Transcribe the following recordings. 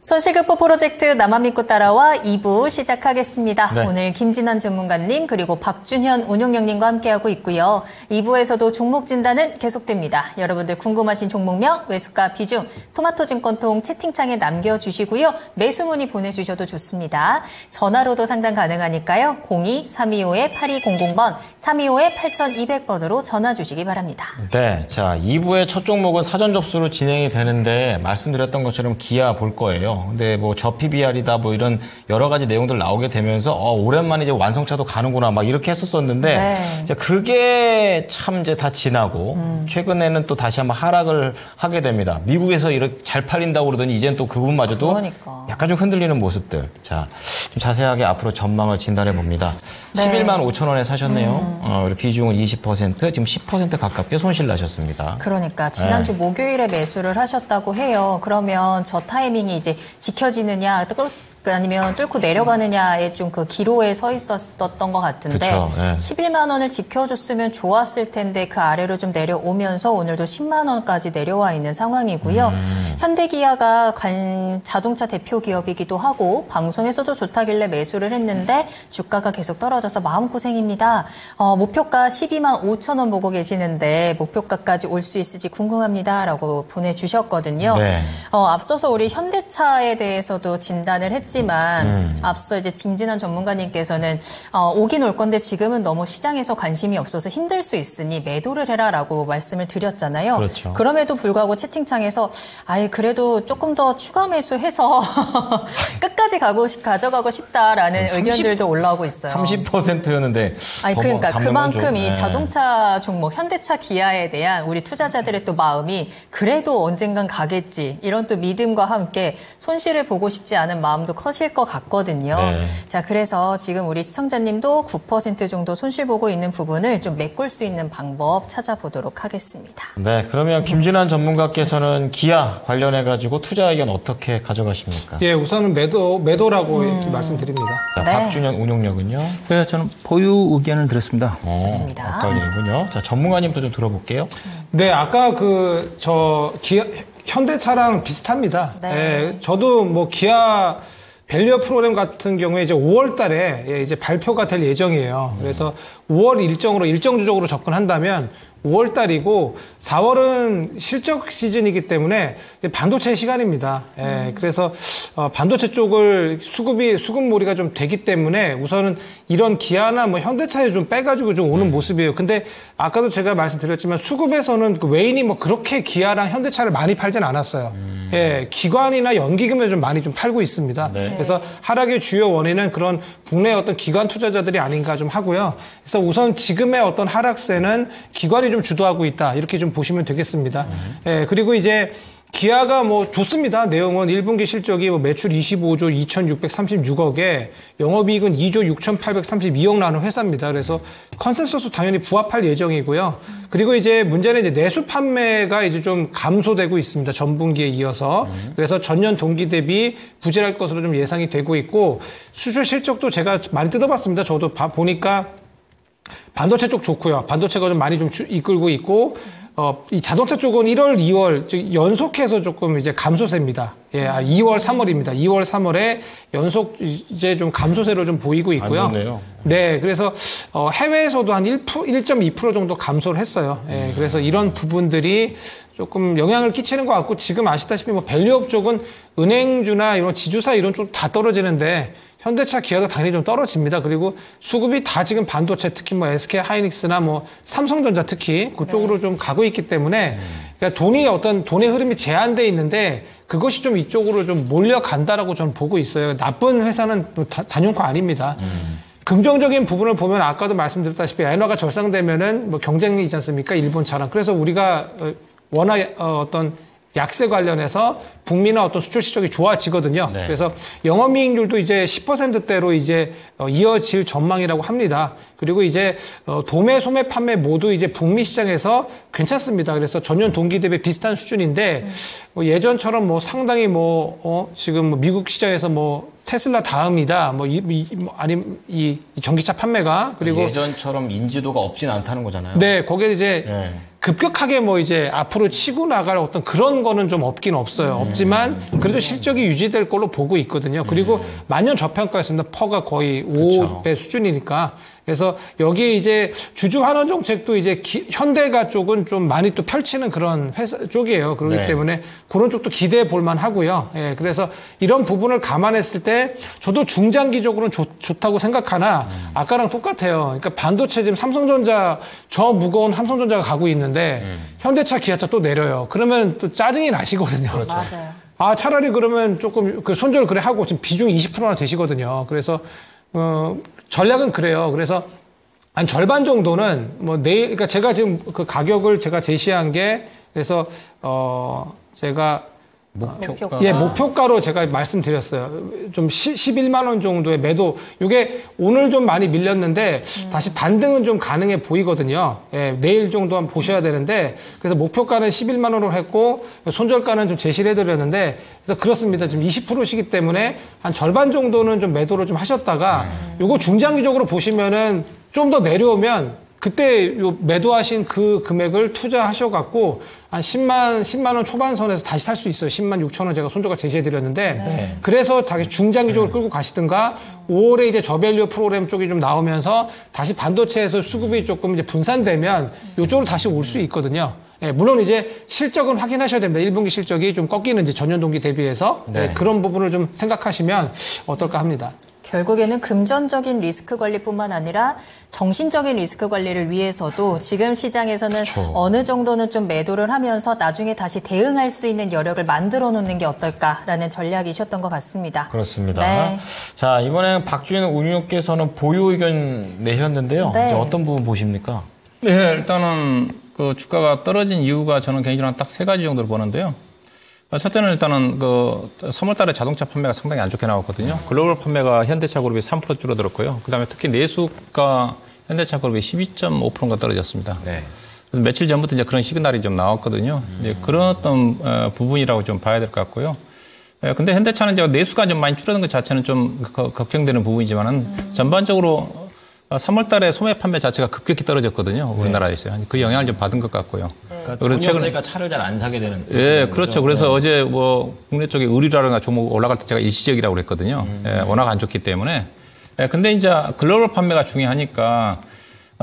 손실극복 프로젝트 나만 믿고 따라와 2부 시작하겠습니다. 네. 오늘 김진환 전문가님 그리고 박준현 운용령님과 함께하고 있고요. 2부에서도 종목 진단은 계속됩니다. 여러분들 궁금하신 종목명, 매수가, 비중, 토마토증권통 채팅창에 남겨주시고요. 매수 문의 보내주셔도 좋습니다. 전화로도 상담 가능하니까요. 02-325-8200번, 325-8200번으로 전화 주시기 바랍니다. 네, 자 2부의 첫 종목은 사전 접수로 진행이 되는데 말씀드렸던 것처럼 기아 볼 거예요. 근데 뭐 저PBR이다 뭐 이런 여러 가지 내용들 나오게 되면서 오랜만에 이제 완성차도 가는구나 막 이렇게 했었었는데 네. 이제 그게 참 이제 다 지나고 최근에는 또 다시 한번 하락을 하게 됩니다. 미국에서 이렇게 잘 팔린다고 그러더니 이젠 또 그 부분마저도 그러니까. 약간 좀 흔들리는 모습들. 자, 좀 자세하게 앞으로 전망을 진단해 봅니다. 네. 11만 5천 원에 사셨네요. 그리고 비중은 20%, 지금 10% 가깝게 손실 나셨습니다. 그러니까 지난주 목요일에 매수를 하셨다고 해요. 그러면 저 타이밍이 이제 지켜지느냐 아니면 뚫고 내려가느냐에 좀 그 기로에 서 있었던 것 같은데 그쵸, 네. 11만 원을 지켜줬으면 좋았을 텐데 그 아래로 좀 내려오면서 오늘도 10만 원까지 내려와 있는 상황이고요. 현대기아가 자동차 대표 기업이기도 하고 방송에서도 좋다길래 매수를 했는데 주가가 계속 떨어져서 마음고생입니다. 목표가 12만 5천 원 보고 계시는데 목표가까지 올 수 있을지 궁금합니다. 라고 보내주셨거든요. 네. 앞서서 우리 현대차에 대해서도 진단을 했지만 앞서 이제 김진환 전문가님께서는 오긴 올 건데 지금은 너무 시장에서 관심이 없어서 힘들 수 있으니 매도를 해라라고 말씀을 드렸잖아요. 그렇죠. 그럼에도 불구하고 채팅창에서 그래도 조금 더 추가 매수해서 끝까지 가져가고 싶다라는 30, 의견들도 올라오고 있어요. 30%였는데 그러니까 그만큼 이 네. 자동차 종목 현대차 기아에 대한 우리 투자자들의 또 마음이 그래도 언젠간 가겠지 이런 또 믿음과 함께 손실을 보고 싶지 않은 마음도 커질 것 같거든요. 네. 자, 그래서 지금 우리 시청자님도 9% 정도 손실 보고 있는 부분을 좀 메꿀 수 있는 방법 찾아보도록 하겠습니다. 네, 그러면 김진환 전문가께서는 기아 관련해가지고 투자 의견 어떻게 가져가십니까? 예, 우선은 매도라고 말씀드립니다. 자, 네. 박준현 운용력은요? 네, 저는 보유 의견을 드렸습니다. 좋습니다. 아까군요. 자, 전문가님도 좀 들어볼게요. 네, 아까 현대차랑 비슷합니다. 네. 예, 저도 뭐 기아 밸류업 프로그램 같은 경우에 이제 5월 달에 이제 발표가 될 예정이에요. 그래서 5월 일정주적으로 접근한다면 5월 달이고 4월은 실적 시즌이기 때문에 반도체 시간입니다. 그래서 반도체 쪽을 수급몰이가 좀 되기 때문에 우선은 이런 기아나 뭐 현대차에 좀 빼가지고 좀 오는 모습이에요. 근데 아까도 제가 말씀드렸지만 수급에서는 그 외인이 뭐 그렇게 기아랑 현대차를 많이 팔진 않았어요. 기관이나 연기금에 좀 많이 좀 팔고 있습니다. 네. 그래서 하락의 주요 원인은 그런 국내 어떤 기관 투자자들이 아닌가 좀 하고요. 그래서 우선 지금의 어떤 하락세는 기관이 좀 주도하고 있다. 이렇게 좀 보시면 되겠습니다. 그리고 이제 기아가 뭐 좋습니다. 내용은 1분기 실적이 뭐 매출 25조 2,636억에 영업이익은 2조 6,832억 나는 회사입니다. 그래서 컨센서스 당연히 부합할 예정이고요. 그리고 이제 문제는 이제 내수 판매가 이제 좀 감소되고 있습니다. 전분기에 이어서. 그래서 전년 동기 대비 부진할 것으로 좀 예상이 되고 있고 수출 실적도 제가 많이 뜯어봤습니다. 저도 보니까 반도체 쪽 좋고요. 반도체가 좀 많이 좀 이끌고 있고, 이 자동차 쪽은 1월, 2월, 즉 연속해서 조금 이제 감소세입니다. 2월, 3월입니다. 2월, 3월에 연속 이제 좀 감소세로 좀 보이고 있고요. 안 좋네요. 네, 그래서 해외에서도 한 1.2% 정도 감소를 했어요. 그래서 이런 부분들이 조금 영향을 끼치는 것 같고 지금 아시다시피 뭐 밸류업 쪽은 은행주나 이런 지주사 이런 쪽 다 떨어지는데 현대차, 기아가 당연히 좀 떨어집니다. 그리고 수급이 다 지금 반도체, 특히 뭐 SK 하이닉스나 뭐 삼성전자 특히 그쪽으로 좀 가고 있기 때문에 그러니까 돈의 흐름이 제한돼 있는데 그것이 좀 이쪽으로 좀 몰려간다라고 저는 보고 있어요. 나쁜 회사는 단연코 아닙니다. 긍정적인 부분을 보면 아까도 말씀드렸다시피 엔화가 절상되면은 뭐 경쟁이 있지 않습니까? 일본차랑. 그래서 우리가 워낙 어떤 약세 관련해서 북미나 어떤 수출 실적이 좋아지거든요. 네. 그래서 영업이익률도 이제 10%대로 이제 이어질 전망이라고 합니다. 그리고 이제 도매, 소매, 판매 모두 이제 북미 시장에서 괜찮습니다. 그래서 전년 동기 대비 비슷한 수준인데 뭐 예전처럼 뭐 상당히 지금 뭐 미국 시장에서 뭐 테슬라 다음이다. 아니면 이 전기차 판매가 그리고 예전처럼 인지도가 없진 않다는 거잖아요. 네, 거기에 이제 네. 급격하게 이제 앞으로 치고 나갈 어떤 그런 거는 좀 없긴 없어요. 없지만 그래도 실적이 유지될 걸로 보고 있거든요. 그리고 만년 저평가였습니다. 퍼가 거의 5배 수준이니까. 그래서 여기에 이제 주주 환원 정책도 이제 현대가 쪽은 좀 많이 또 펼치는 그런 회사 쪽이에요. 그렇기 네. 때문에 그런 쪽도 기대해 볼 만하고요. 예, 그래서 이런 부분을 감안했을 때 저도 중장기적으로는 좋다고 생각하나 아까랑 똑같아요. 그러니까 반도체 지금 삼성전자 저 무거운 삼성전자가 가고 있는데 현대차, 기아차 또 내려요. 그러면 또 짜증이 나시거든요. 그렇죠. 맞아요. 아, 차라리 그러면 조금 그 손절 그래 하고 지금 비중이 20%나 되시거든요. 그래서 전략은 그래요. 그래서 한 절반 정도는 내일, 그러니까 제가 지금 그 가격을 제가 제시한 게 그래서 제가 목표가. 예, 목표가로 제가 말씀드렸어요. 좀 11만 원 정도의 매도. 이게 오늘 좀 많이 밀렸는데 다시 반등은 좀 가능해 보이거든요. 예, 내일 정도 한번 보셔야 되는데 그래서 목표가는 11만 원으로 했고 손절가는 좀 제시를 해드렸는데 그래서 그렇습니다. 지금 20%시기 때문에 한 절반 정도는 좀 매도를 좀 하셨다가 요거 중장기적으로 보시면은 좀 더 내려오면 그때 요 매도하신 그 금액을 투자하셔갖고 한 10만 원 초반선에서 다시 살 수 있어요. 10만 6천 원 제가 손절가 제시해드렸는데 네. 그래서 자기 중장기적으로 끌고 가시든가 5월에 이제 저밸류 프로그램 쪽이 좀 나오면서 다시 반도체에서 수급이 조금 이제 분산되면 이쪽으로 다시 올 수 있거든요. 예, 물론 이제 실적은 확인하셔야 됩니다. 1분기 실적이 좀 꺾이는지 전년 동기 대비해서 네. 그런 부분을 좀 생각하시면 어떨까 합니다. 결국에는 금전적인 리스크 관리뿐만 아니라 정신적인 리스크 관리를 위해서도 지금 시장에서는 그렇죠. 어느 정도는 좀 매도를 하면서 나중에 다시 대응할 수 있는 여력을 만들어 놓는 게 어떨까라는 전략이셨던 것 같습니다. 그렇습니다. 네. 자, 이번에 박주인 운용께서는 보유 의견 내셨는데요. 네. 이제 어떤 부분 보십니까? 네, 일단은 그 주가가 떨어진 이유가 저는 개인적으로 딱 세 가지 정도로 보는데요. 첫째는 일단은 그 3월 달에 자동차 판매가 상당히 안 좋게 나왔거든요. 글로벌 판매가 현대차 그룹이 3% 줄어들었고요. 그다음에 특히 내수가 현대차 그룹이 12.5%가 떨어졌습니다. 네. 그래서 며칠 전부터 이제 그런 시그널이 좀 나왔거든요. 이제 그런 어떤 부분이라고 좀 봐야 될 것 같고요. 근데 현대차는 이제 내수가 좀 많이 줄어든 것 자체는 좀 걱정되는 부분이지만은 전반적으로 3월 달에 소매 판매 자체가 급격히 떨어졌거든요. 우리나라에서. 그 영향을 좀 받은 것 같고요. 그러니까 그래서 돈이 없으니까 차를 잘 안 사게 되는. 예, 그렇죠. 그래서 네. 어제 국내 쪽에 의류라든가 종목 올라갈 때 제가 일시적이라고 그랬거든요. 예, 워낙 안 좋기 때문에. 예, 근데 이제 글로벌 판매가 중요하니까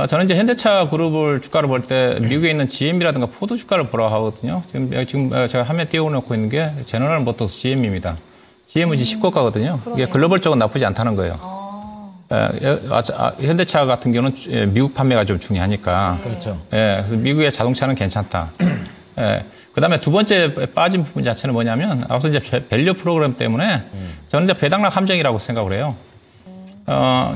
저는 이제 현대차 그룹을 주가를 볼 때 미국에 있는 GM이라든가 포드 주가를 보라 하거든요. 지금 제가 화면에 띄워놓고 있는 게 제너럴 모터스 GM입니다. GM은 지금 10고가거든요. 이게 글로벌 쪽은 나쁘지 않다는 거예요. 현대차 같은 경우는 미국 판매가 좀 중요하니까. 그렇죠. 예, 그래서 미국의 자동차는 괜찮다. 예, 그다음에 두 번째 빠진 부분 자체는 뭐냐면 앞서 이제 밸류 프로그램 때문에 저는 이제 배당락 함정이라고 생각을 해요.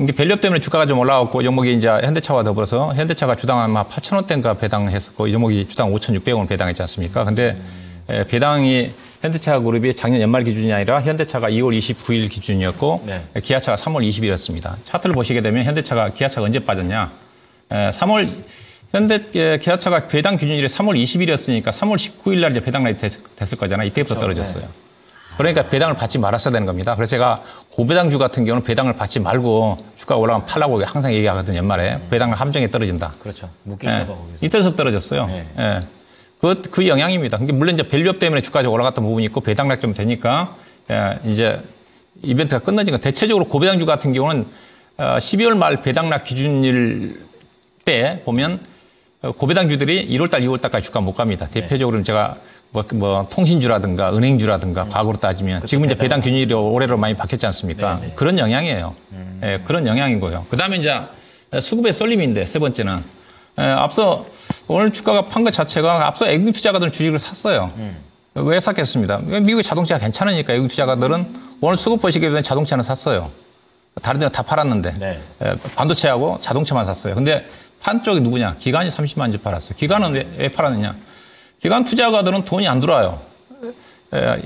이게 밸류 때문에 주가가 좀 올라왔고, 이 종목이 이제 현대차와 더불어서 현대차가 주당 아마 8,000원대인가 배당했었고, 이 종목이 주당 5,600원을 배당했지 않습니까? 근데 배당이 현대차 그룹이 작년 연말 기준이 아니라 현대차가 2월 29일 기준이었고, 네. 기아차가 3월 20일이었습니다. 차트를 보시게 되면 기아차가 언제 빠졌냐? 기아차가 배당 기준일이 3월 20일이었으니까 3월 19일 날 이제 배당락이 됐을 거잖아요. 이때부터 그렇죠. 떨어졌어요. 그러니까 배당을 받지 말았어야 되는 겁니다. 그래서 제가 고배당주 같은 경우는 배당을 받지 말고 주가가 올라가면 팔라고 항상 얘기하거든요. 연말에. 배당 함정에 떨어진다. 그렇죠. 묶일까봐 거기서. 이때서 떨어졌어요. 네. 예. 그 영향입니다. 물론 이제 밸류업 때문에 주가가 올라갔던 부분이 있고 배당락 좀 되니까 이제 이벤트가 끝나니까 대체적으로 고배당주 같은 경우는 12월 말 배당락 기준일 때 보면 고배당주들이 1월달, 2월달까지 주가 못 갑니다. 대표적으로는 제가 통신주라든가 은행주라든가 과거로 따지면 지금 이제 배당 균일이 올해로 많이 바뀌었지 않습니까? 네네. 그런 영향이에요. 예, 그런 영향인 거예요. 그 다음에 이제 수급의 쏠림인데 세 번째는 앞서 오늘 주가가 판 것 자체가 앞서 외국 투자가들은 주식을 샀어요. 왜 샀겠습니다? 미국의 자동차가 괜찮으니까 외국 투자가들은 오늘 수급 보시게 되면 자동차는 샀어요. 다른 데는 다 팔았는데 네. 반도체하고 자동차만 샀어요. 근데 판 쪽이 누구냐? 기관이 30만 주 팔았어요. 기관은 왜 팔았느냐? 기관 투자가들은 돈이 안 들어와요.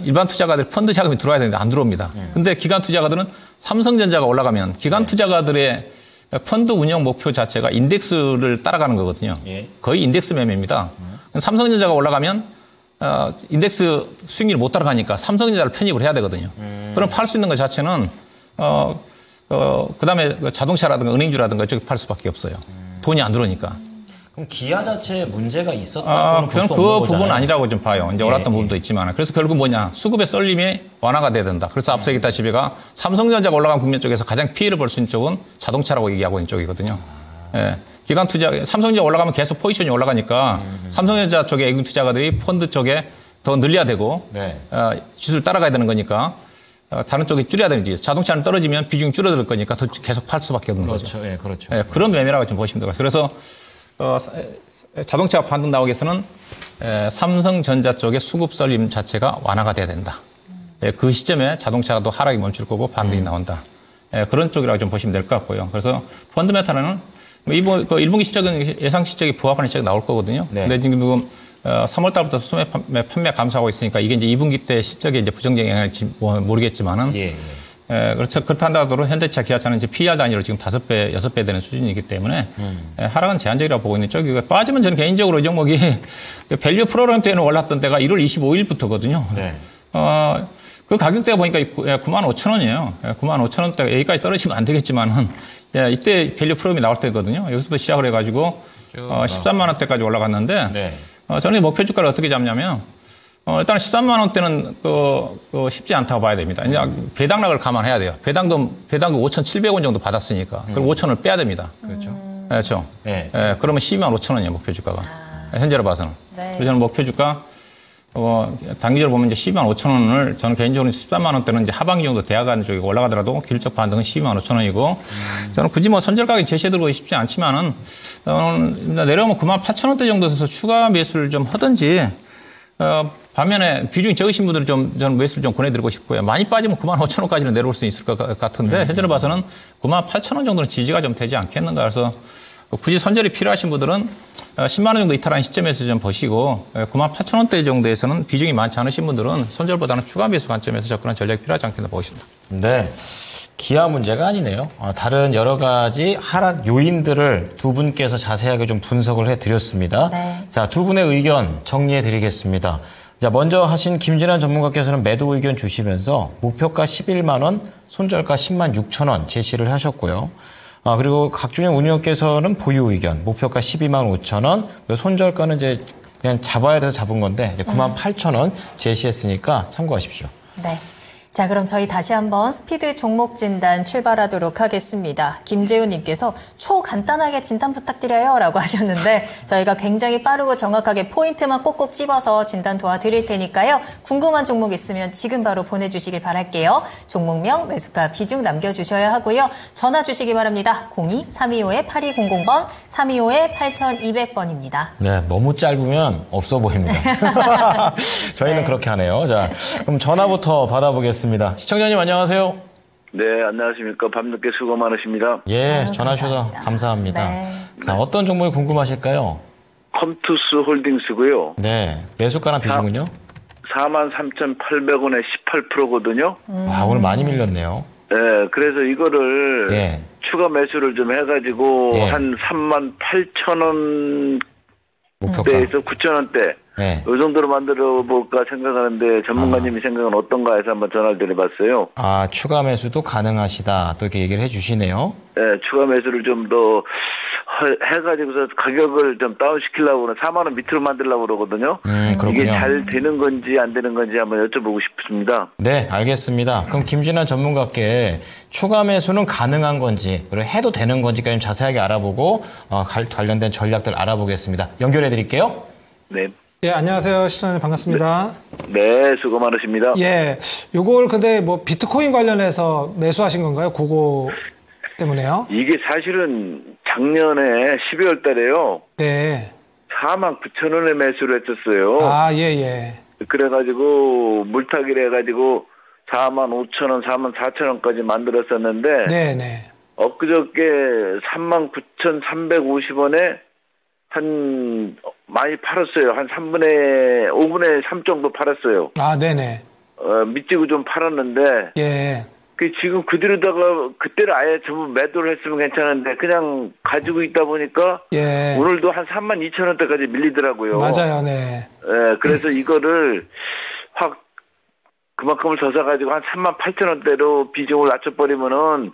일반 투자가들 펀드 자금이 들어와야 되는데 안 들어옵니다. 근데 기관 투자가들은 삼성전자가 올라가면 기관 투자가들의 펀드 운영 목표 자체가 인덱스를 따라가는 거거든요. 예. 거의 인덱스 매매입니다. 삼성전자가 올라가면 인덱스 수익률이 못 따라가니까 삼성전자를 편입을 해야 되거든요. 그럼 팔 수 있는 것 자체는 그다음에 자동차라든가 은행주라든가 저기 팔 수밖에 없어요. 돈이 안 들어오니까. 그럼 기아 자체에 문제가 있었다고는 저는 그 부분은 아니라고 좀 봐요. 이제 올랐던 부분도 있지만. 그래서 결국 뭐냐. 수급의 썰림이 완화가 돼야 된다. 그래서 앞서 얘기했다시피 삼성전자가 올라간 국면 쪽에서 가장 피해를 볼 수 있는 쪽은 자동차라고 얘기하고 있는 쪽이거든요. 예. 기관 투자, 삼성전자 올라가면 계속 포지션이 올라가니까 삼성전자 쪽에 애국 투자가들이 펀드 쪽에 더 늘려야 되고 네. 지수를 따라가야 되는 거니까 다른 쪽에 줄여야 되는지 자동차는 떨어지면 비중이 줄어들 거니까 더 계속 팔 수밖에 없는 거죠. 그렇죠. 예, 그렇죠. 예, 그런 매매라고 좀 보시면 되고요. 그래서 자동차 반등 나오기 위해서는 삼성전자 쪽의 수급 썰림 자체가 완화가 돼야 된다. 예, 그 시점에 자동차가 또 하락이 멈출 거고 반등이 나온다. 예, 그런 쪽이라고 좀 보시면 될 것 같고요. 그래서 펀드메타는 이번 그 1분기 실적은 예상 실적이 부합하는 실적이 나올 거거든요. 네. 근데 지금 3월 달부터 소매 판매 감소하고 있으니까 이게 이제 2분기 때 실적에 이제 부정적 영향일지 모르겠지만은 예. 그렇죠. 그렇다 하더라도 현대차, 기아차는 이제 PR 단위로 지금 5배, 6배 되는 수준이기 때문에 하락은 제한적이라고 보고 있는 쪽이고 빠지면 저는 개인적으로 이 종목이 밸류 프로그램 때는 올랐던 때가 1월 25일부터거든요. 네. 그 가격대가 보니까 95,000원이에요. 95,000원대가 여기까지 떨어지면 안 되겠지만은 이때 밸류 프로그램이 나올 때거든요. 여기서부터 시작을 해가지고 13만 원대까지 올라갔는데 네. 저는 목표 주가를 어떻게 잡냐면 일단 13만 원대는 쉽지 않다고 봐야 됩니다. 이제 배당락을 감안해야 돼요. 배당금 5,700원 정도 받았으니까 그럼 5,000원을 빼야 됩니다. 그렇죠. 그렇죠. 네. 그러면 12만 5천 원이에요 목표 주가가. 현재로 봐서는. 네. 그래서 저는 목표 주가 단기적으로 보면 이제 12만 5천 원을 저는 개인적으로 13만 원대는 이제 하반기 정도 대하가는 쪽이 올라가더라도 기술적 반등은 12만 5천 원이고 저는 굳이 뭐 선절 가격 제시해드리고 싶지 않지만은 내려오면 9만 8천 원대 정도에서 추가 매수를 좀 하든지 반면에 비중이 적으신 분들은 저는 매수를 좀 권해드리고 싶고요. 많이 빠지면 9만 5천 원까지는 내려올 수 있을 것 같은데 현재로 봐서는 9만 8천 원 정도는 지지가 좀 되지 않겠는가. 그래서 굳이 선절이 필요하신 분들은 10만 원 정도 이탈한 시점에서 좀 보시고 9만 8천 원대 정도에서는 비중이 많지 않으신 분들은 선절보다는 추가 매수 관점에서 접근한 전략이 필요하지 않겠나 보십니다. 네. 기아 문제가 아니네요. 다른 여러 가지 하락 요인들을 두 분께서 자세하게 좀 분석을 해드렸습니다. 네. 자, 두 분의 의견 정리해드리겠습니다. 자, 먼저 하신 김진환 전문가께서는 매도 의견 주시면서 목표가 11만 원, 손절가 10만 6천 원 제시를 하셨고요. 그리고 각종의 운영께서는 보유 의견, 목표가 12만 5천 원, 손절가는 이제 그냥 잡아야 돼서 잡은 건데 이제 9만 8천 원 제시했으니까 참고하십시오. 네. 자, 그럼 저희 다시 한번 스피드 종목 진단 출발하도록 하겠습니다. 김재훈님께서 초간단하게 진단 부탁드려요 라고 하셨는데 저희가 굉장히 빠르고 정확하게 포인트만 꼭꼭 찝어서 진단 도와드릴 테니까요. 궁금한 종목 있으면 지금 바로 보내주시길 바랄게요. 종목명, 매수가, 비중 남겨주셔야 하고요. 전화 주시기 바랍니다. 02-325-8200번, 325-8200번입니다. 네, 너무 짧으면 없어 보입니다. 저희는 네. 그렇게 하네요. 자, 그럼 전화부터 받아보겠습니다. 시청자님 안녕하세요. 네, 안녕하십니까. 밤늦게 수고 많으십니다. 예, 전화 주셔서 감사합니다. 네. 자, 어떤 종목이 궁금하실까요? 컴투스 홀딩스고요. 네, 매수가랑 비중은요? 43,800원에 18%거든요. 와, 오늘 많이 밀렸네요. 네, 그래서 이거를 예. 추가 매수를 좀 해가지고 예. 한 38,000원대에서 목표가. 9,000원대 네. 이 정도로 만들어 볼까 생각하는데 전문가님이 생각은 어떤가 해서 한번 전화를 드려봤어요. 추가 매수도 가능하시다. 또 이렇게 얘기를 해주시네요. 네, 추가 매수를 좀 더 해가지고서 가격을 좀 다운시키려고 4만 원 밑으로 만들려고 그러거든요. 그렇군요. 이게 잘 되는 건지 안 되는 건지 한번 여쭤보고 싶습니다. 네, 알겠습니다. 그럼 김진환 전문가께 추가 매수는 가능한 건지, 그리고 해도 되는 건지까지 좀 자세하게 알아보고 관련된 전략들 알아보겠습니다. 연결해 드릴게요. 네. 예, 안녕하세요. 시청자님 반갑습니다. 네, 수고 많으십니다. 예, 요걸 근데 뭐 비트코인 관련해서 매수하신 건가요? 그거 때문에요? 이게 사실은 작년에 12월 달에요. 네. 49,000원에 매수를 했었어요. 예. 그래가지고 물타기를 해가지고 45,000원, 44,000원까지 만들었었는데 네네. 엊그저께 39,350원에 많이 팔았어요. 한 5분의 3 정도 팔았어요. 네네. 밑지고 좀 팔았는데 예. 지금 그대로다가 그때를 아예 전부 매도를 했으면 괜찮은데 그냥 가지고 있다 보니까 예. 오늘도 한 32,000원대까지 밀리더라고요. 맞아요, 네. 그래서 이거를 확 그만큼을 더 사가지고 한 38,000원대로 비중을 낮춰버리면은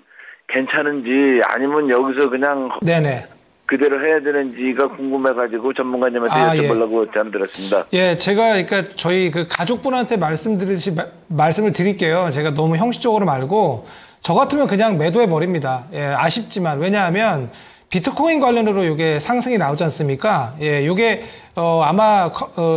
괜찮은지 아니면 여기서 그냥 네네. 그대로 해야 되는지가 궁금해가지고 전문가님한테 여쭤보려고 제안 드렸습니다. 예, 제가 그러니까 저희 그 가족분한테 말씀을 드릴게요. 제가 너무 형식적으로 말고 저 같으면 그냥 매도해 버립니다. 예, 아쉽지만 왜냐하면 비트코인 관련으로 이게 상승이 나오지 않습니까? 예, 요게 아마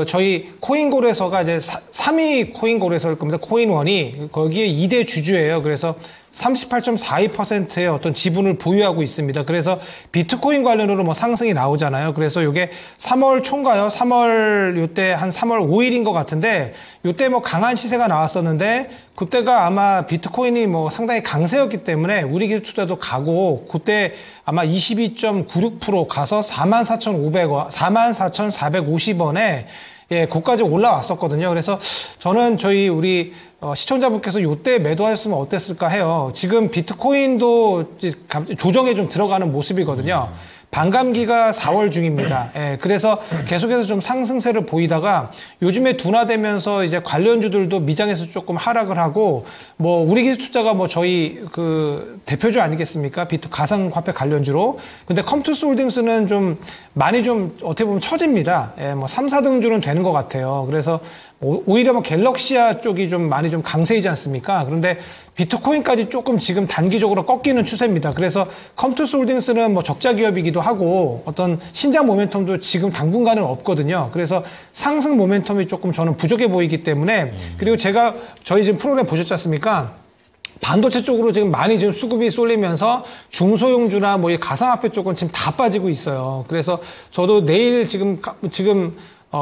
저희 코인골에서가 이제 3위 코인골에서일 겁니다. 코인원이 거기에 2대 주주예요. 그래서 38.42%의 어떤 지분을 보유하고 있습니다. 그래서 비트코인 관련으로 뭐 상승이 나오잖아요. 그래서 이게 3월 초인가요? 3월 요때 한 3월 5일인 것 같은데 요때 뭐 강한 시세가 나왔었는데 그때가 아마 비트코인이 뭐 상당히 강세였기 때문에 우리 기술 투자도 가고 그때 아마 22.96% 가서 44,500원, 44,450원에 예, 거기까지 올라왔었거든요. 그래서 저는 우리 시청자분께서 이때 매도하셨으면 어땠을까 해요. 지금 비트코인도 조정에 좀 들어가는 모습이거든요. 반감기가 4월 중입니다. 예, 그래서 계속해서 좀 상승세를 보이다가 요즘에 둔화되면서 이제 관련주들도 미장에서 조금 하락을 하고 뭐 우리 기술 투자가 뭐 저희 그 대표주 아니겠습니까? 가상화폐 관련주로. 근데 컴투스 홀딩스는 좀 많이 좀 어떻게 보면 처집니다. 예, 뭐 3, 4등주는 되는 것 같아요. 그래서 오히려 뭐 갤럭시아 쪽이 좀 많이 좀 강세이지 않습니까? 그런데 비트코인까지 조금 지금 단기적으로 꺾이는 추세입니다. 그래서 컴투스 홀딩스는 뭐 적자 기업이기도 하고 어떤 신장 모멘텀도 지금 당분간은 없거든요. 그래서 상승 모멘텀이 조금 저는 부족해 보이기 때문에 그리고 저희 지금 프로그램 보셨지 않습니까? 반도체 쪽으로 지금 많이 지금 수급이 쏠리면서 중소형주나 뭐 이 가상화폐 쪽은 지금 다 빠지고 있어요. 그래서 저도 내일 지금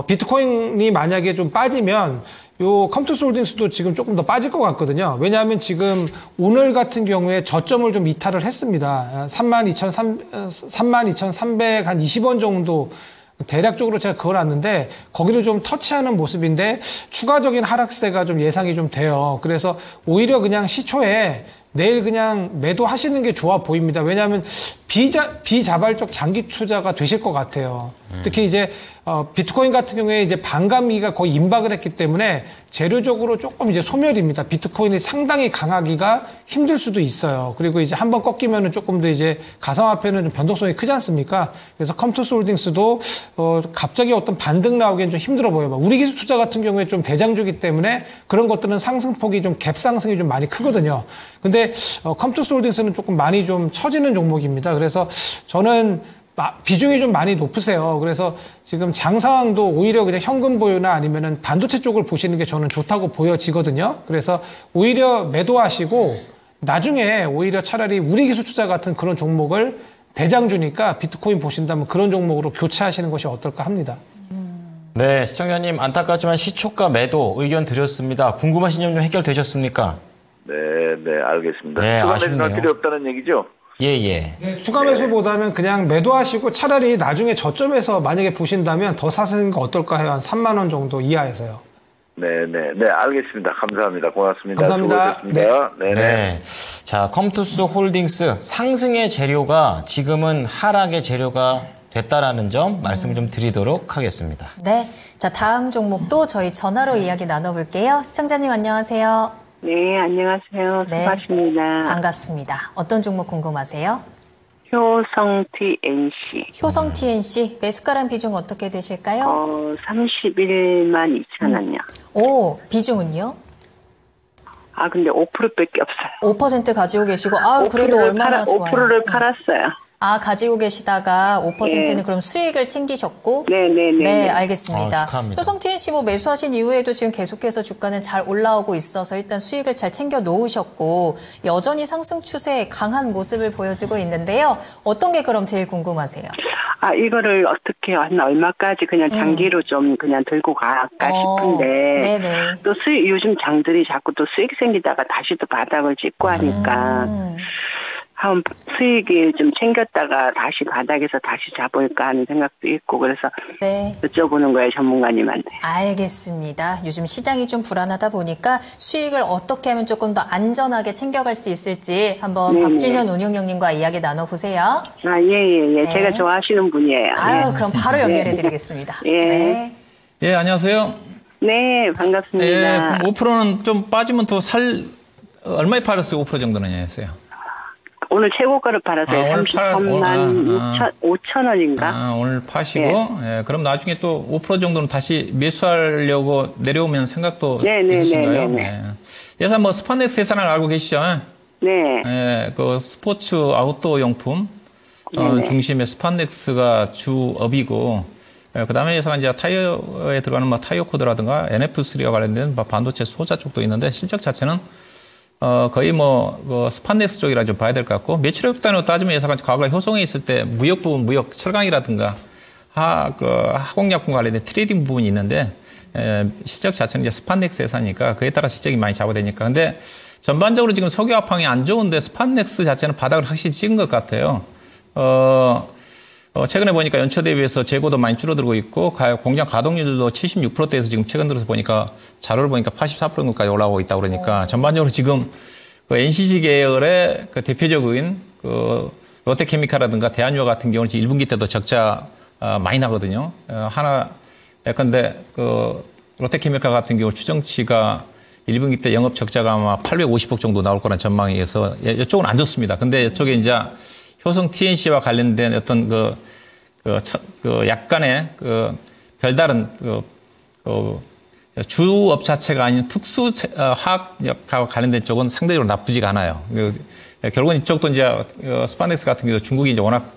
비트코인이 만약에 좀 빠지면 요 컴투스 홀딩스도 지금 조금 더 빠질 것 같거든요. 왜냐하면 지금 오늘 같은 경우에 저점을 좀 이탈을 했습니다. 32,300 한 20원 정도 대략적으로 제가 그어놨는데 거기를 좀 터치하는 모습인데 추가적인 하락세가 좀 예상이 좀 돼요. 그래서 오히려 그냥 시초에 내일 그냥 매도하시는 게 좋아 보입니다. 왜냐하면 비자발적 장기 투자가 되실 것 같아요. 특히 이제 비트코인 같은 경우에 이제 반감기가 거의 임박을 했기 때문에 재료적으로 조금 이제 소멸입니다. 비트코인이 상당히 강하기가 힘들 수도 있어요. 그리고 이제 한번 꺾이면은 조금 더 이제 가상화폐는 좀 변동성이 크지 않습니까? 그래서 컴투스 홀딩스도 갑자기 어떤 반등 나오기엔 좀 힘들어 보여요. 우리 기술 투자 같은 경우에 좀 대장주기 때문에 그런 것들은 상승폭이 좀 갭 상승이 좀 많이 크거든요. 근데 컴투스 홀딩스는 조금 많이 좀 처지는 종목입니다. 그래서 저는 비중이 좀 많이 높으세요. 그래서 지금 장상황도 오히려 그냥 현금 보유나 아니면은 반도체 쪽을 보시는 게 저는 좋다고 보여지거든요. 그래서 오히려 매도하시고 나중에 오히려 차라리 우리 기술 투자 같은 그런 종목을 대장주니까 비트코인 보신다면 그런 종목으로 교체하시는 것이 어떨까 합니다. 네, 시청자님 안타깝지만 시초가 매도 의견 드렸습니다. 궁금하신 점 좀 해결되셨습니까? 네, 알겠습니다. 네, 아쉽네요. 필요 없다는 얘기죠? 예. 네, 추가 매수보다는 그냥 매도하시고 차라리 나중에 저점에서 만약에 보신다면 더 사시는 거 어떨까 해요. 한 3만 원 정도 이하에서요. 네, 알겠습니다. 감사합니다. 고맙습니다. 감사합니다. 수고하셨습니다. 네. 자, 컴투스 홀딩스 상승의 재료가 지금은 하락의 재료가 됐다라는 점 말씀을 좀 드리도록 하겠습니다. 네. 자, 다음 종목도 저희 전화로 이야기 나눠볼게요. 시청자님 안녕하세요. 네, 안녕하세요. 네. 수고하십니다. 반갑습니다. 어떤 종목 궁금하세요? 효성 TNC. 효성 TNC 매수가란 비중 어떻게 되실까요? 31만 2천 원요. 오, 비중은요? 근데 5%밖에 없어요. 5% 가지고 계시고, 그래도 얼마나 좋아요. 5%를 팔았어요. 가지고 계시다가 5%는 네. 그럼 수익을 챙기셨고? 네네네. 네, 알겠습니다. 축하합니다. 효성 TNC 뭐 매수하신 이후에도 지금 계속해서 주가는 잘 올라오고 있어서 일단 수익을 잘 챙겨 놓으셨고, 여전히 상승 추세에 강한 모습을 보여주고 있는데요. 어떤 게 그럼 제일 궁금하세요? 이거를 어떻게 한 얼마까지 그냥 장기로 좀 그냥 들고 갈까 싶은데. 네네. 또 요즘 장들이 자꾸 또 수익 생기다가 다시 또 바닥을 찍고 하니까. 한 수익을 좀 챙겼다가 다시 바닥에서 다시 잡을까 하는 생각도 있고 그래서 네. 여쭤보는 거예요, 전문가님한테. 알겠습니다. 요즘 시장이 좀 불안하다 보니까 수익을 어떻게 하면 조금 더 안전하게 챙겨갈 수 있을지 한번 네네. 박준현 운용형님과 이야기 나눠보세요. 예. 네. 제가 좋아하시는 분이에요. 그럼 바로 연결해 드리겠습니다. 예. 네. 예, 안녕하세요. 네, 반갑습니다. 예, 그럼 5%는 좀 빠지면 더 얼마에 팔았어요? 5% 정도는 했어요. 오늘 최고가를 팔았어요. 오늘 33만 5천 원인가? 오늘 파시고, 예, 그럼 나중에 또 5% 정도는 다시 매수하려고 내려오면 생각도 있으신가요? 네. 예산 뭐 스판넥스 예산을 알고 계시죠? 네. 예, 그 스포츠 아웃도어 용품 중심의 스판넥스가 주업이고, 예, 그다음에 예산 이제 타이어에 들어가는 뭐 타이어 코드라든가 NF3와 관련된 반도체 소자 쪽도 있는데 실적 자체는 거의 그 스판넥스 쪽이라 좀 봐야 될 것 같고, 매출액 단위로 따지면 예사가 과거에 효성에 있을 때 무역 부분, 무역 철강이라든가 하공약품 관련된 트레이딩 부분이 있는데, 실적 자체는 이제 스판넥스 회사니까 그에 따라 실적이 많이 잡아되니까. 근데 전반적으로 지금 석유화황이 안 좋은데 스판넥스 자체는 바닥을 확실히 찍은 것 같아요. 최근에 보니까 연초 대비해서 재고도 많이 줄어들고 있고, 공장 가동률도 76%대에서 지금 최근 들어서 보니까 자료를 보니까 84%까지 올라오고 있다 그러니까 전반적으로 지금 그 NCC 계열의 그 대표적인 그 롯데케미칼이라든가 대한유화 같은 경우는 1분기 때도 적자 많이 나거든요. 예컨대 그 롯데케미칼 같은 경우 추정치가 1분기 때 영업 적자가 아마 850억 정도 나올 거라는 전망이어서 이쪽은 안 좋습니다. 근데 이쪽에 이제 효성 TNC와 관련된 어떤 약간의 별다른 주업 자체가 아닌 특수 화학과 관련된 쪽은 상대적으로 나쁘지가 않아요. 결국은 이쪽도 이제 스판넥스 같은 경우도 중국이 이제 워낙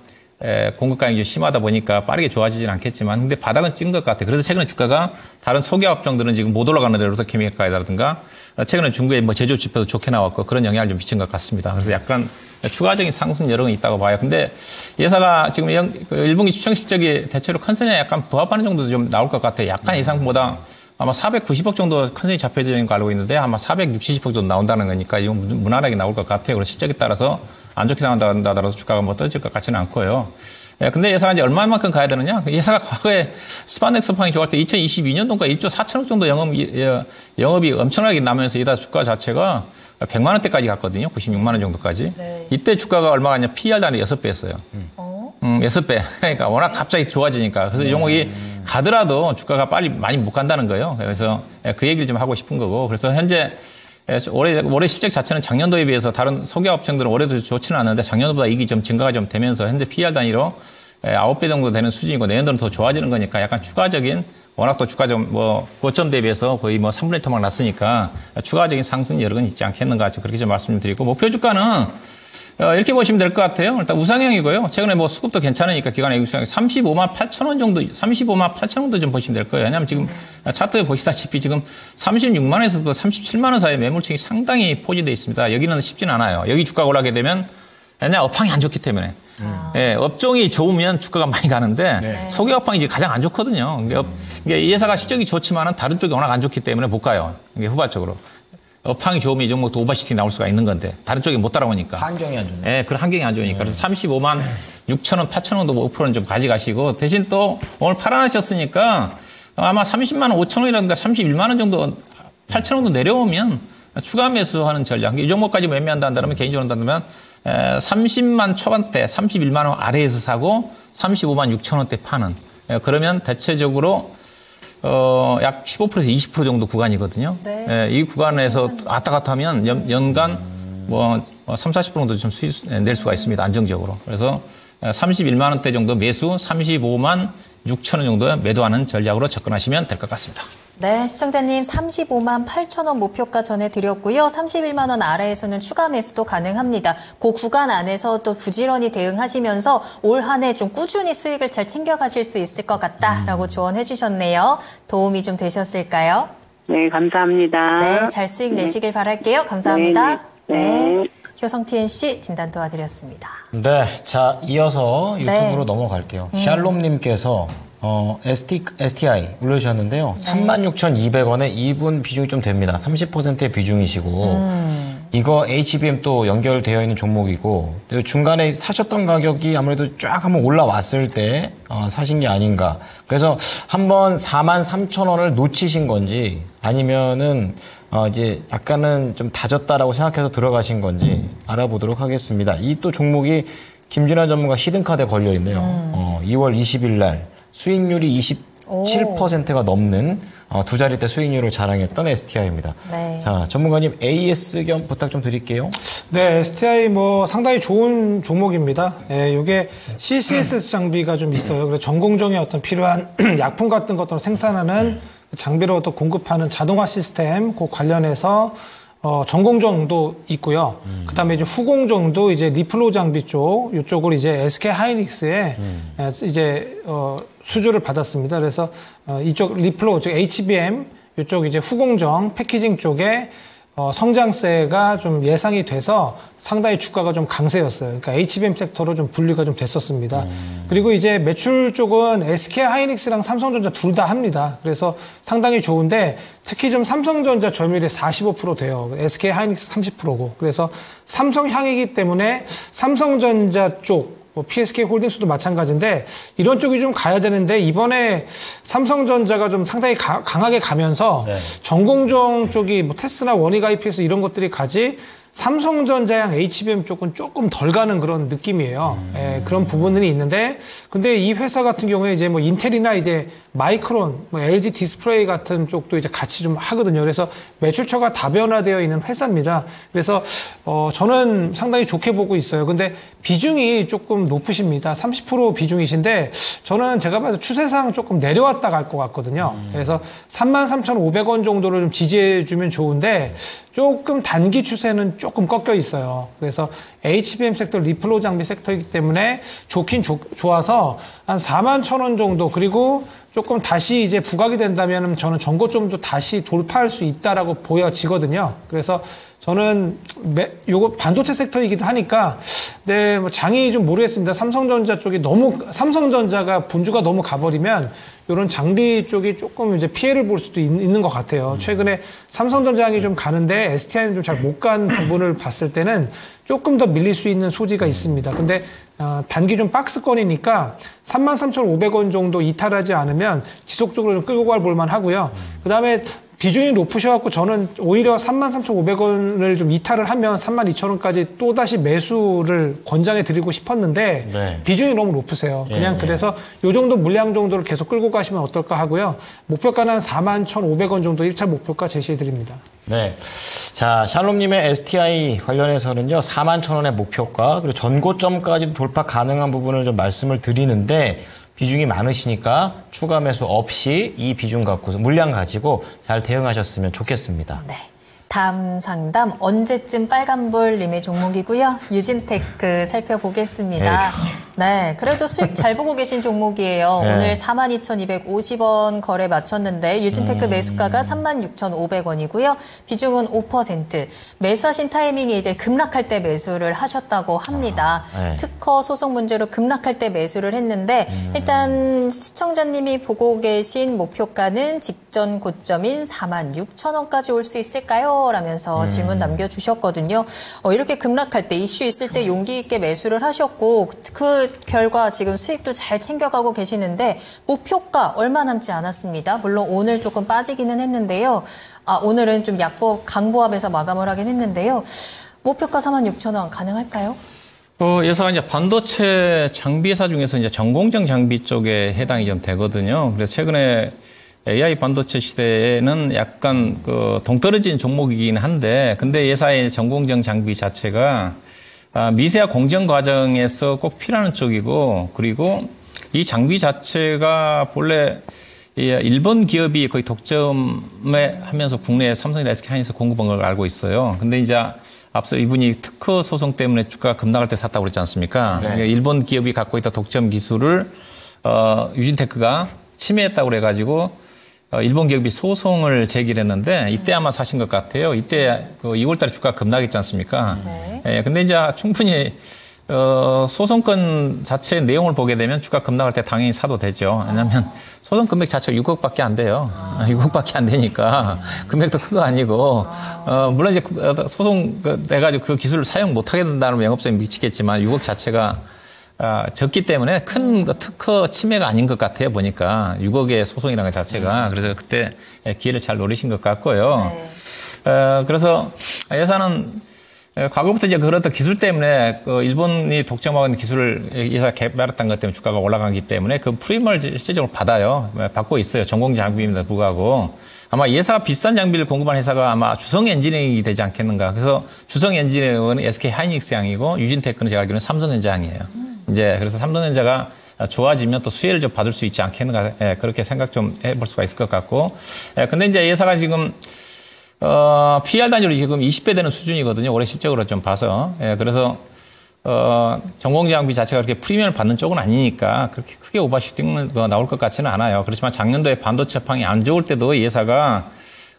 공급 강이 심하다 보니까 빠르게 좋아지진 않겠지만, 근데 바닥은 찍은 것 같아요. 그래서 최근에 주가가 다른 소개 업종들은 지금 못 올라가는데 롯데케미칼이라든가 최근에 중국의 뭐 제조 지표도 좋게 나왔고 그런 영향을 좀 미친 것 같습니다. 그래서 약간 추가적인 상승 여력은 있다고 봐요. 근데 예사가 지금 1분기 추정 실적이 대체로 컨센에 약간 부합하는 정도 좀 나올 것 같아요. 약간 예상보다 아마 490억 정도 컨센이 잡혀지는 거 알고 있는데 아마 460, 70억 정도 나온다는 거니까 이건 무난하게 나올 것 같아요. 그래서 실적에 따라서 안 좋게 나온다 하더라도 주가가 뭐 떨어질 것 같지는 않고요. 예, 근데 예사가 이제 얼마만큼 가야 되느냐? 예사가 과거에 스판넥스 판이 좋아할 때 2022년도가 1조 4천억 정도 영업이 엄청나게 나면서 이다 주가 자체가 100만 원대까지 갔거든요. 96만 원 정도까지. 네. 이때 주가가 얼마가 냐 PER 단위 6배였어요. 6배. 그러니까 워낙 갑자기 좋아지니까. 그래서 용역이 가더라도 주가가 빨리 많이 못 간다는 거예요. 그래서 그 얘기를 좀 하고 싶은 거고. 그래서 현재 올해 실적 자체는 작년도에 비해서 다른 소개업체들은 올해도 좋지는 않은데 작년보다 이익이 좀 증가가 좀 되면서 현재 PER 단위로 9배 정도 되는 수준이고 내년도는 더 좋아지는 거니까 약간 추가적인, 워낙 또 주가 좀 고점 대비해서 거의 3분의 1 토막 났으니까 추가적인 상승 여력은 있지 않겠는가, 그렇게 좀 말씀드리고, 목표 주가는 이렇게 보시면 될 것 같아요. 일단 우상향이고요. 최근에 수급도 괜찮으니까 기관의 우상향 35만 8천 원 정도, 35만 8천 원도 좀 보시면 될 거예요. 왜냐하면 지금 차트에 보시다시피 지금 36만 원에서 37만 원 사이에 매물층이 상당히 포진되어 있습니다. 여기는 쉽지는 않아요. 여기 주가가 올라가게 되면 왜냐 업황이 안 좋기 때문에. 예, 업종이 좋으면 주가가 많이 가는데 소개 업황이 이제 가장 안 좋거든요. 그러니까 이 회사가 실적이 좋지만은 다른 쪽이 워낙 안 좋기 때문에 못 가요. 이게 후발적으로. 업황이 좋으면 이 종목도 오버시티 나올 수가 있는 건데 다른 쪽이 못 따라오니까. 환경이 안 좋네. 예, 그런 환경이 안 좋으니까. 그래서 35만 6천 원, 8천 원도 5%는 좀 가져가시고, 대신 또 오늘 팔아나셨으니까 아마 30만 원, 5천 원이라든가 31만 원 정도, 8천 원 정도 내려오면 추가 매수하는 전략. 이 종목까지 매매한다 한다면 개인적으로 한다면 30만 초반대, 31만 원 아래에서 사고 35만 6천 원대 파는. 그러면 대체적으로 약 15%에서 20% 정도 구간이거든요. 네. 예, 이 구간에서 왔다 갔다 하면 연간 3, 40% 정도 좀 수익 낼 수가 있습니다. 안정적으로. 그래서 31만 원대 정도 매수, 35만 6천 원 정도 매도하는 전략으로 접근하시면 될 것 같습니다. 네, 시청자님 35만 8천 원 목표가 전해드렸고요. 31만 원 아래에서는 추가 매수도 가능합니다. 그 구간 안에서 또 부지런히 대응하시면서 올 한 해 좀 꾸준히 수익을 잘 챙겨가실 수 있을 것 같다라고 조언해 주셨네요. 도움이 좀 되셨을까요? 네, 감사합니다. 네, 잘 수익 내시길 바랄게요. 감사합니다. 네. 효성 TNC 진단 도와드렸습니다. 네, 자 이어서 유튜브로 넘어갈게요. 샬롬님께서 STI 올려주셨는데요. 36,200원에 2분 비중이 좀 됩니다. 30%의 비중이시고 이거 HBM 또 연결되어 있는 종목이고 중간에 사셨던 가격이 아무래도 쫙 한번 올라왔을 때 사신 게 아닌가. 그래서 한번 43,000원을 놓치신 건지 아니면은 이제 약간은 좀 다졌다라고 생각해서 들어가신 건지 알아보도록 하겠습니다. 이 또 종목이 김진환 전문가 히든카드에 걸려 있네요. 2월 20일 날 수익률이 7%가 넘는 두 자릿대 수익률을 자랑했던 STI입니다. 네. 자, 전문가님 AS 겸 부탁 좀 드릴게요. 네, STI 뭐 상당히 좋은 종목입니다. 예, 이게 CCS 장비가 좀 있어요. 그래서 전공정에 어떤 필요한 약품 같은 것들을 생산하는 장비로 또 공급하는 자동화 시스템 그 관련해서 전공정도 있고요. 그다음에 이제 후공정도 이제 리플로 장비 쪽 이쪽으로 이제 SK 하이닉스에 이제 수주를 받았습니다. 그래서 이쪽 리플로 즉 HBM 이쪽 이제 후공정 패키징 쪽에 성장세가 좀 예상이 돼서 상당히 주가가 좀 강세였어요. 그러니까 HBM 섹터로 좀 분리가 좀 됐었습니다. 그리고 이제 매출 쪽은 SK 하이닉스랑 삼성전자 둘 다 합니다. 그래서 상당히 좋은데 특히 좀 삼성전자 점유율이 45% 돼요. SK 하이닉스 30%고. 그래서 삼성향이기 때문에 삼성전자 쪽 뭐 PSK 홀딩스도 마찬가지인데 이런 쪽이 좀 가야 되는데 이번에 삼성전자가 좀 상당히 강하게 가면서 전공정 쪽이 뭐 테스나 원익 IPS 이런 것들이 가지 삼성전자양 HBM 쪽은 조금 덜 가는 그런 느낌이에요. 예, 그런 부분들이 있는데 근데 이 회사 같은 경우에 이제 뭐 인텔이나 이제 마이크론, 뭐 LG 디스플레이 같은 쪽도 이제 같이 좀 하거든요. 그래서 매출처가 다변화되어 있는 회사입니다. 그래서 저는 상당히 좋게 보고 있어요. 근데 비중이 조금 높으십니다. 30% 비중이신데 저는 제가 봐서 추세상 조금 내려왔다 갈 것 같거든요. 그래서 33,500원 정도를 좀 지지해주면 좋은데 조금 단기 추세는 조금 꺾여 있어요. 그래서 HBM 섹터, 리플로 장비 sektor이기 때문에 좋긴 좋아서 한 41,000원 정도 그리고 조금 다시 이제 부각이 된다면 저는 전고점도 다시 돌파할 수 있다라고 보여지거든요. 그래서 저는 요거 반도체 섹터이기도 하니까 네, 뭐 장이 좀 모르겠습니다. 삼성전자 쪽이 너무 삼성전자가 본주가 너무 가버리면 이런 장비 쪽이 조금 이제 피해를 볼 수도 있는 것 같아요. 최근에 삼성전자장이 좀 가는데 STI는 좀 잘 못 간 부분을 봤을 때는 조금 더 밀릴 수 있는 소지가 있습니다. 근데 단기 좀 박스권이니까 33,500원 정도 이탈하지 않으면 지속적으로 좀 끌고 갈 볼만 하고요. 그다음에 비중이 높으셔갖고 저는 오히려 33,500원을 좀 이탈을 하면 32,000원까지 또다시 매수를 권장해 드리고 싶었는데 네. 비중이 너무 높으세요. 그냥 그래서 요 정도 물량 정도를 계속 끌고 가시면 어떨까 하고요. 목표가는 한 41,500원 정도 1차 목표가 제시해 드립니다. 네. 자, 샬롬님의 STI 관련해서는요, 41,000원의 목표가, 그리고 전고점까지 돌파 가능한 부분을 좀 말씀을 드리는데, 비중이 많으시니까 추가 매수 없이 이 비중 갖고서 물량 가지고 잘 대응하셨으면 좋겠습니다. 네. 다음 상담 언제쯤 빨간불님의 종목이고요. 유진테크 살펴보겠습니다. 네, 그래도 수익 잘 보고 계신 종목이에요. 네. 오늘 42,250원 거래 마쳤는데 유진테크 매수가가 36,500원이고요. 비중은 5%. 매수하신 타이밍이 이제 급락할 때 매수를 하셨다고 합니다. 네. 특허 소송 문제로 급락할 때 매수를 했는데 일단 시청자님이 보고 계신 목표가는 직전 고점인 46,000원까지 올 수 있을까요? 라면서 질문 남겨주셨거든요. 이렇게 급락할 때 이슈 있을 때 용기 있게 매수를 하셨고 그 결과 지금 수익도 잘 챙겨가고 계시는데 목표가 얼마 남지 않았습니다. 물론 오늘 조금 빠지기는 했는데요. 오늘은 좀 약보 강보합에서 마감을 하긴 했는데요. 목표가 46,000원 가능할까요? 예사가 이제 반도체 장비 회사 중에서 이제 전공정 장비 쪽에 해당이 좀 되거든요. 그래서 최근에 AI 반도체 시대에는 약간 동떨어진 종목이긴 한데, 근데 예사의 전공정 장비 자체가 미세화 공정 과정에서 꼭 필요한 쪽이고, 그리고 이 장비 자체가 본래 일본 기업이 거의 독점에 하면서 국내에 삼성이나 SK하이닉스 공급한 걸 알고 있어요. 근데 이제 앞서 이분이 특허 소송 때문에 주가가 급락할 때 샀다고 그랬지 않습니까? 네. 그러니까 일본 기업이 갖고 있던 독점 기술을 유진테크가 침해했다고 그래가지고 일본 기업이 소송을 제기했는데 이때 아마 사신 것 같아요. 이때 2월 달에 주가가 급락했지 않습니까? 네. 예, 근데 이제 충분히 소송건 자체 내용을 보게 되면 주가 급락할 때 당연히 사도 되죠. 왜냐하면 소송 금액 자체가 6억밖에 안 돼요. 6억밖에 안 되니까 금액도 큰 거 아니고 물론 이제 소송 내가지고 그 기술을 사용 못하게 된다는 영업성에 미치겠지만 6억 자체가 적기 때문에 큰 특허 침해가 아닌 것 같아요. 보니까 6억의 소송이라는 것 자체가. 그래서 그때 기회를 잘 노리신 것 같고요. 네. 그래서 예산은 과거부터 이제 그런 기술 때문에 그 일본이 독점하고 있는 기술을 예사 개발했던 것 때문에 주가가 올라가기 때문에 그 프리미엄을 실제적으로 받아요. 받고 있어요. 전공 장비임에도 불구하고. 아마 예사가 비싼 장비를 공급한 회사가 아마 주성 엔지니어링이 되지 않겠는가. 그래서 주성 엔지니어링은 SK 하이닉스 양이고 유진테크는 제가 알기로는 삼성전자 양이에요. 이제 그래서 삼성전자가 좋아지면 또 수혜를 좀 받을 수 있지 않겠는가. 예, 그렇게 생각 좀 해볼 수가 있을 것 같고. 예, 근데 이제 예사가 지금 PR 단위로 지금 20배 되는 수준이거든요. 올해 실적으로 좀 봐서. 예, 그래서, 전공 장비 자체가 그렇게 프리미엄을 받는 쪽은 아니니까 그렇게 크게 오버슈팅 나올 것 같지는 않아요. 그렇지만 작년도에 반도체 업황이 안 좋을 때도 예사가,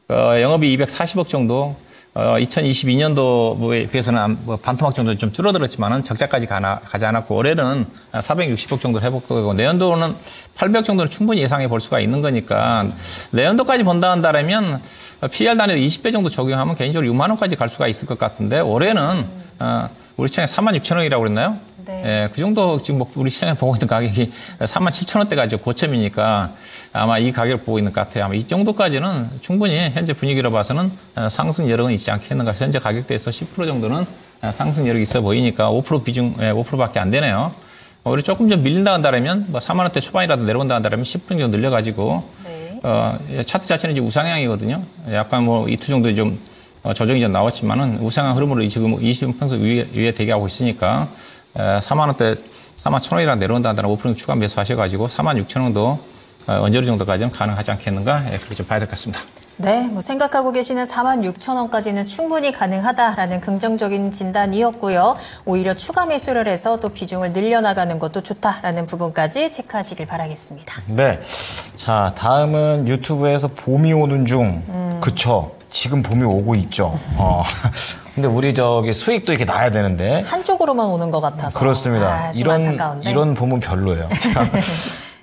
영업이 240억 정도, 2022년도에 비해서는 반토막 정도 좀 줄어들었지만은 적자까지 가지 않았고 올해는 460억 정도 회복되고 내년도는 800억 정도는 충분히 예상해 볼 수가 있는 거니까 내년도까지 본다 한다면 PR 단위로 20배 정도 적용하면 개인적으로 6만 원까지 갈 수가 있을 것 같은데 올해는 우리 시장에 46,000원이라고 그랬나요? 네. 예, 그 정도 지금 우리 시장에 보고 있는 가격이 37,000원대가 이제 고점이니까 아마 이 가격을 보고 있는 것 같아요. 아마 이 정도까지는 충분히 현재 분위기로 봐서는 상승 여력은 있지 않겠는가. 현재 가격대에서 10% 정도는 상승 여력이 있어 보이니까 5% 비중, 5%밖에 안 되네요. 우리 조금 좀 밀린다 한다면 뭐 4만 원대 초반이라도 내려온다 한다면 10% 정도 늘려가지고 네. 차트 자체는 이제 우상향이거든요. 약간 뭐 이틀 정도 좀 조정이 좀 나왔지만은 우상향 흐름으로 지금 20평선 위에 대기하고 있으니까 4만 원대, 4만 1,000원이라 내려온다 한다면 5% 추가 매수하셔가지고 4만 6천 원도 언저리 정도까지는 가능하지 않겠는가? 예, 그렇게 좀 봐야 될 것 같습니다. 네, 뭐 생각하고 계시는 46,000원까지는 충분히 가능하다라는 긍정적인 진단이었고요. 오히려 추가 매수를 해서 또 비중을 늘려나가는 것도 좋다라는 부분까지 체크하시길 바라겠습니다. 네. 자, 다음은 유튜브에서 봄이 오는 중. 그쵸. 지금 봄이 오고 있죠. 근데 우리 수익도 이렇게 나야 되는데. 한쪽으로만 오는 것 같아서. 그렇습니다. 좀 안타까운데. 이런 봄은 별로예요.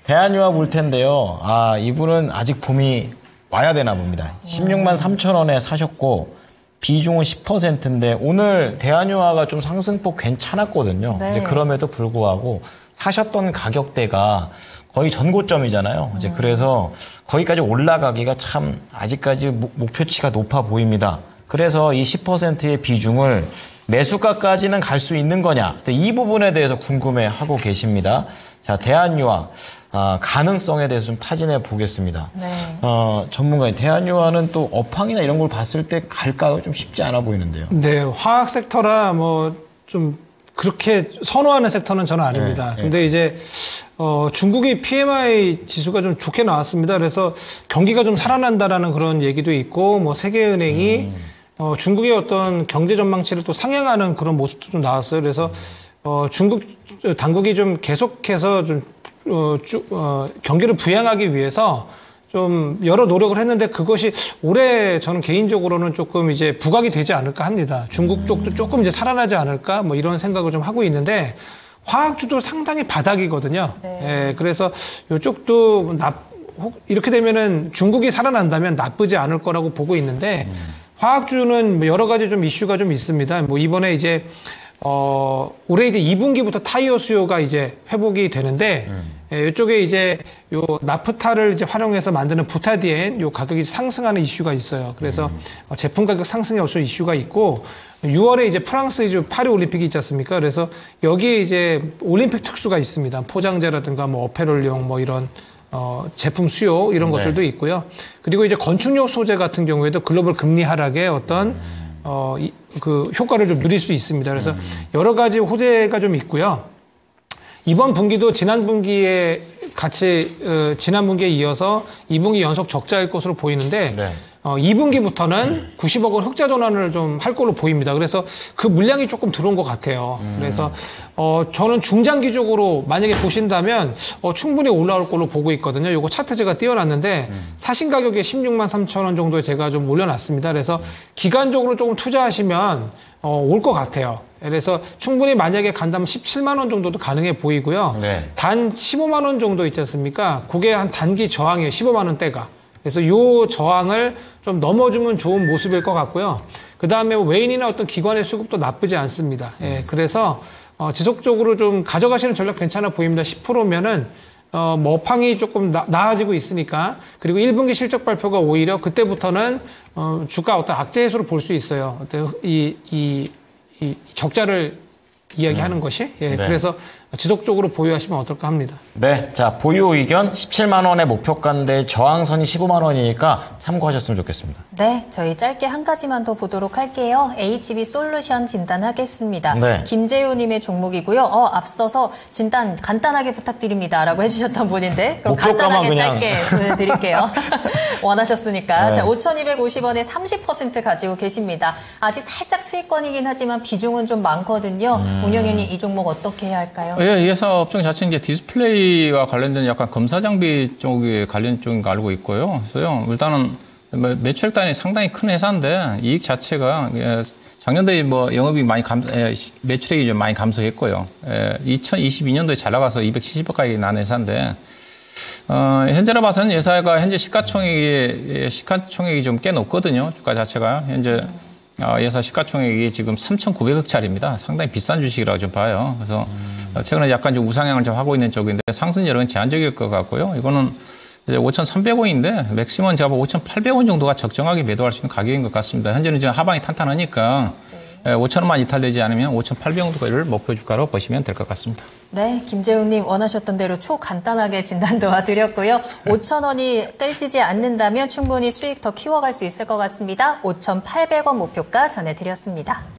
대한유화 볼 텐데요. 이분은 아직 봄이 와야 되나 봅니다. 16만 3천 원에 사셨고 비중은 10%인데 오늘 대한유화가 좀 상승폭 괜찮았거든요. 네. 이제 그럼에도 불구하고 사셨던 가격대가 거의 전고점이잖아요. 이제 그래서 거기까지 올라가기가 참 아직까지 목표치가 높아 보입니다. 그래서 이 10%의 비중을 매수가까지는 갈 수 있는 거냐. 이 부분에 대해서 궁금해하고 계십니다. 자, 대한유화. 가능성에 대해서 좀 타진해 보겠습니다. 네. 전문가인 대한유화는 또 업황이나 이런 걸 봤을 때 갈까요? 좀 쉽지 않아 보이는데요. 네, 화학 섹터라 뭐 좀 그렇게 선호하는 섹터는 저는 아닙니다. 네, 근데 이제 중국의 PMI 지수가 좀 좋게 나왔습니다. 그래서 경기가 좀 살아난다라는 그런 얘기도 있고, 뭐 세계은행이 중국의 어떤 경제 전망치를 또 상향하는 그런 모습도 좀 나왔어요. 그래서 중국 당국이 좀 계속해서 좀 경기를 부양하기 위해서 좀 여러 노력을 했는데 그것이 올해 저는 개인적으로는 조금 이제 부각이 되지 않을까 합니다. 중국 쪽도 조금 이제 살아나지 않을까 뭐 이런 생각을 좀 하고 있는데 화학주도 상당히 바닥이거든요. 네. 예, 그래서 이쪽도 이렇게 되면은 중국이 살아난다면 나쁘지 않을 거라고 보고 있는데 화학주는 뭐 여러 가지 좀 이슈가 좀 있습니다. 뭐 이번에 이제 올해 이제 2분기부터 타이어 수요가 이제 회복이 되는데, 이쪽에 이제 요 나프타를 이제 활용해서 만드는 부타디엔 요 가격이 상승하는 이슈가 있어요. 그래서 제품 가격 상승에 어떤 이슈가 있고, 6월에 이제 프랑스 이제 파리 올림픽이 있지 않습니까? 그래서 여기에 이제 올림픽 특수가 있습니다. 포장재라든가 뭐 어패럴용 뭐 이런 제품 수요 이런 것들도 있고요. 그리고 이제 건축용 소재 같은 경우에도 글로벌 금리 하락의 어떤 그 효과를 좀 누릴 수 있습니다. 그래서 여러 가지 호재가 좀 있고요. 이번 분기도 지난 분기에 같이 지난 분기에 이어서 2분기 연속 적자일 것으로 보이는데 네. 2분기부터는 90억 원 흑자 전환을 좀 할 걸로 보입니다. 그래서 그 물량이 조금 들어온 것 같아요. 그래서 저는 중장기적으로 만약에 보신다면 충분히 올라올 걸로 보고 있거든요. 요거 차트 제가 띄워놨는데 사신 가격에 16만 3천 원 정도에 제가 좀 올려놨습니다. 그래서 기간적으로 조금 투자하시면 올 것 같아요. 그래서 충분히 만약에 간다면 17만 원 정도도 가능해 보이고요. 네. 단 15만 원 정도 있지 않습니까? 그게 한 단기 저항이에요. 15만 원대가. 그래서 요 저항을 좀 넘어주면 좋은 모습일 것 같고요. 그 다음에 외인이나 어떤 기관의 수급도 나쁘지 않습니다. 예, 그래서 지속적으로 좀 가져가시는 전략 괜찮아 보입니다. 10%면은 뭐 업황이 조금 나아지고 있으니까. 그리고 1분기 실적 발표가 오히려 그때부터는 주가 어떤 악재 해소를 볼 수 있어요. 이 이 적자를 이야기하는 것이 예, 네. 그래서 지속적으로 보유하시면 어떨까 합니다. 네, 자 보유 의견 17만 원의 목표가인데 저항선이 15만 원이니까 참고하셨으면 좋겠습니다. 네, 저희 짧게 한 가지만 더 보도록 할게요. HB 솔루션 진단하겠습니다. 네. 김재우님의 종목이고요. 앞서서 진단 간단하게 부탁드립니다라고 해주셨던 분인데 그럼 목표가만 간단하게 그냥. 짧게 보여드릴게요. 원하셨으니까. 네. 자, 5,250원에 30% 가지고 계십니다. 아직 살짝 수익권이긴 하지만 비중은 좀 많거든요. 운영위원님 이 종목 어떻게 해야 할까요? 예, 이 회사 업종 자체는 이제 디스플레이와 관련된 약간 검사 장비 쪽에 관련 쪽인 거 알고 있고요. 그래서요, 일단은 매출 단위 상당히 큰 회사인데 이익 자체가 작년도에 뭐 영업이 많이 매출액이 좀 많이 감소했고요. 2022년도에 잘 나가서 270억까지 난 회사인데 현재로 봐서는 회사가 현재 시가총액이 좀 꽤 높거든요. 주가 자체가 현재 회사 시가총액이 지금 3,900억짜리입니다. 상당히 비싼 주식이라고 좀 봐요. 그래서 최근에 약간 좀 우상향을 좀 하고 있는 쪽인데 상승률은 제한적일 것 같고요. 이거는 이제 5,300원인데 맥시멈 제가 5,800원 정도가 적정하게 매도할 수 있는 가격인 것 같습니다. 현재는 지금 하방이 탄탄하니까 5,000원만 이탈되지 않으면 5,800원 정도를 목표 주가로 보시면 될 것 같습니다. 네, 김재훈님 원하셨던 대로 초간단하게 진단 도와드렸고요. 5,000원이 떼지지 않는다면 충분히 수익 더 키워갈 수 있을 것 같습니다. 5,800원 목표가 전해드렸습니다.